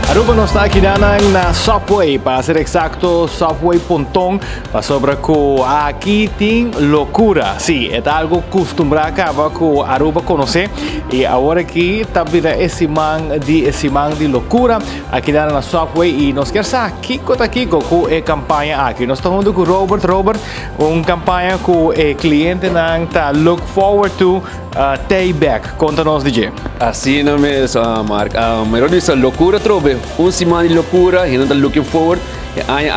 Aruba não está aqui na Subway, para ser exacto, Subway Pontong, para sobre que aqui tem loucura. Sim, é algo costumbrado que Aruba conhece e agora aqui está vira esse man de loucura aqui na Subway e nós queremos aqui com a campanha aqui. Nós estamos com Robert, uma campanha que o cliente está look forward to take back. Conta-nos, DJ. Assim não mesmo, Mark. Mas isso é loucura, trobe. Siman di Locura, e não está looking forward.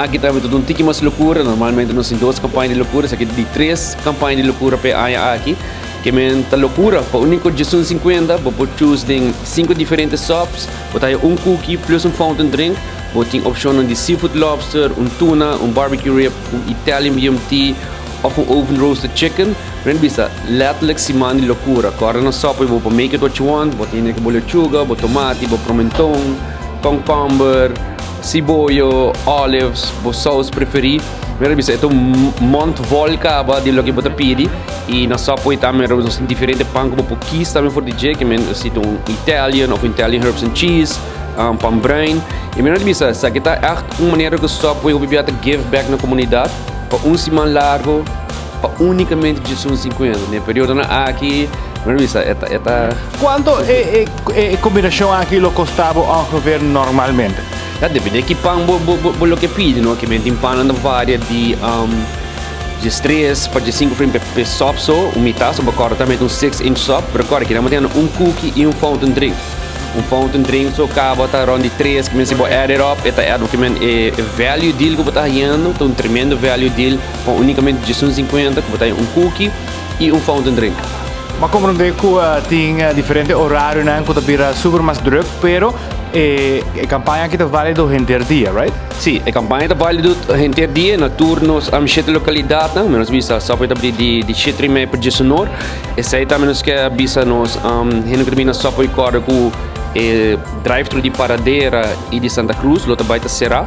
Aqui está tudo um tique mais loucura. Normalmente nós temos 2 campanhas de loucura, aqui tem 3 campanhas de loucura para aqui. Que está loucura. Para o único de 50, vou choose 5 diferentes sops, vou ter um cookie plus fountain drink. Vou ter opção de seafood lobster, tuna, barbecue rib, Italian BMT, of oven roasted chicken. Ren bisa letterlijk Siman di Locura. Agora na sopa vou make it what you want. Vou ter que lechuga, vou tomate, vou pimentão, cucumber, cibollo, olives, vou sauce preferido. Ren bisa itu mont volca ba di lo que vou pedir. E na sopa também nós temos diferentes pão que vou quis também for DJ, que men situ Italian of Italian herbs and cheese. Pão brain. E men bisa sa kita echt maneira que sopa eu vou give back na comunidade. Para semana largo, para unicamente de 50. No período aqui, mas é Quanto é combinação aqui lo costava ao governo normalmente? Depende de que pão lo que pede, não? Que tem pão na várias de 3 para 5 frames per sop só, metade, sobre corretamente 6-inch sop, para correr que nós temos cookie e fountain drink. Fountain drink so acaba tá around 3 que se pode add it up que value deal que está ganhando, tremendo value deal com unicamente de 50 que tem cookie e fountain drink. Mas como não tem tem diferente horário não que tá super mais druk, pero a campanha aqui tá válido o dia, right? Sim, a campanha tá válido o dia na turnos 7 localidades, não, menos visa só para de 7 meia por dia sonor. Essa aí também nos que visa nos reno que na só para correr com drive-thru de Paradeira e de Santa Cruz, lá também será.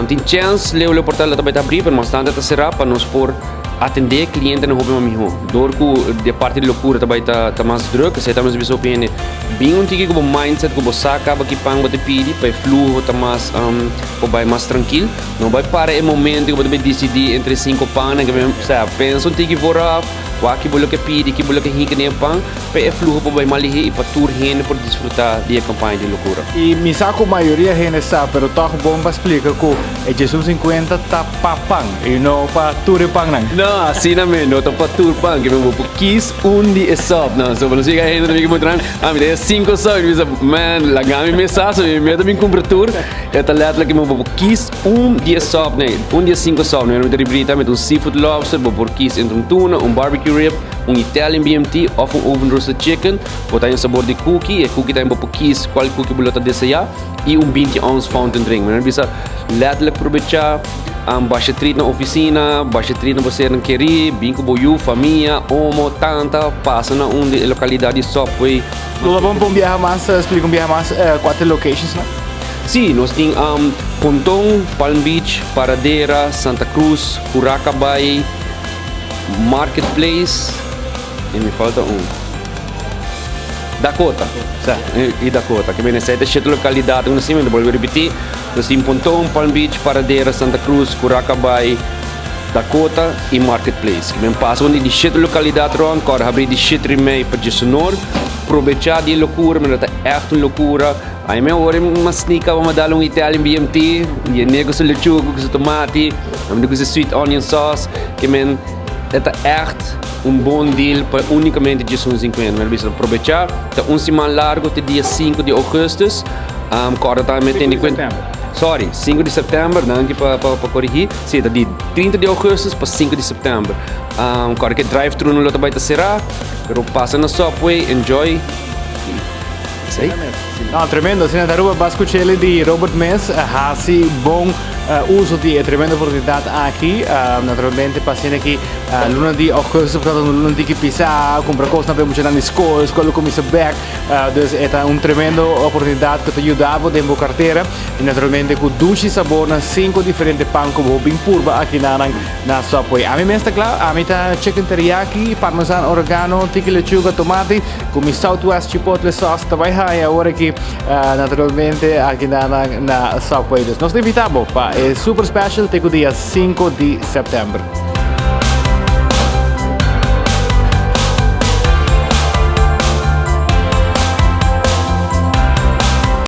Tem chance, o portal também está abrindo, mas está será para nós por atender cliente no hobby mesmo. Dor que de parte de loucura também está mais druk, você também se opinião bem tique como mindset como saca para que pang você pede para fluxo tá mais mais tranquilo. Não vai para o momento que você decidir entre 5 pão que sabe pensa tique fora que bolo que pede, que bolo que rica nem pão, para fluxo para mais e para tour gente por desfrutar da campanha de loucura. E me saco a maioria gente sabe, pero tá bom para explicar que Jesus 50 tá para pão e não para tour pão não. Não, assim não é, não tá para tour pão, que eu vou quis dia sop, não, só para chegar gente também que mostrando, me dá 5 sop, me diz, man, lagami mensagem, me também compra tour, é tá lá que eu vou quis dia sop, né, dia 5 sop, né, eu me rebrita met seafood lobster, vou quis entre tuna, barbecue rib, Italian BMT of oven roasted chicken, vou ter sabor de cookie, e cookie também vou quis qual cookie vou tá desejar e 20 ounce fountain drink, mas bisa letterlijk aproveitar baixa treat na oficina, baixa treat na você não querer, binco boiú, família, homo, tanta, passa na localidade Subway. Vamos viajar mais, explica mais 4 locations, né? Sim, nós temos Pontong, Palm Beach, Paradeira, Santa Cruz, Curacabai, Marketplace, e me falta Dakota, e Dakota, que vem nessa 7 localidades, nós temos, vou repetir, nós temos Pontong, Palm Beach, Paradeira, Santa Cruz, Curacabai, Dakota e Marketplace. Que vem passa onde de 7 localidades, agora abrir de 7 meia para de sonor, aproveitar de loucura, mas é echt loucura. Aí meu hora uma sneaker, vamos dar Italian BMT, e negócio de lechuga, com tomate, com sweet onion sauce, que vem é echt bom deal para unicamente de 50. Mas bisa aproveitar, tá semana largo até dia 5 de Augustus, agora também tem 5 de setembro, não que para corrigir, sim, de 30 de Augustus para 5 de setembro. Agora que drive-thru no lote vai será, pero passa na Subway, enjoy. Isso aí. Não, tremendo, assim, na Aruba, bascucci de Robert Mess, assim, bom uso de tremenda oportunidade aqui, naturalmente, paciente aqui, luna de Augustus, portanto, luna de que pisar, comprar coisas, não vemos na escola começa back, então, é tremenda oportunidade que te ajudava dentro da carteira, e naturalmente, com 12 sabores, 5 diferentes pães, como bem purba aqui na Subway. A mim mesmo está claro, a mim está chicken teriyaki, parmesan, oregano, tique lechuga, tomate, com Southwest chipotle sauce, também, agora aqui, aqui, naturalmente, aqui na Subway. Nós te invitamos para o super special, tem o dia 5 de setembro.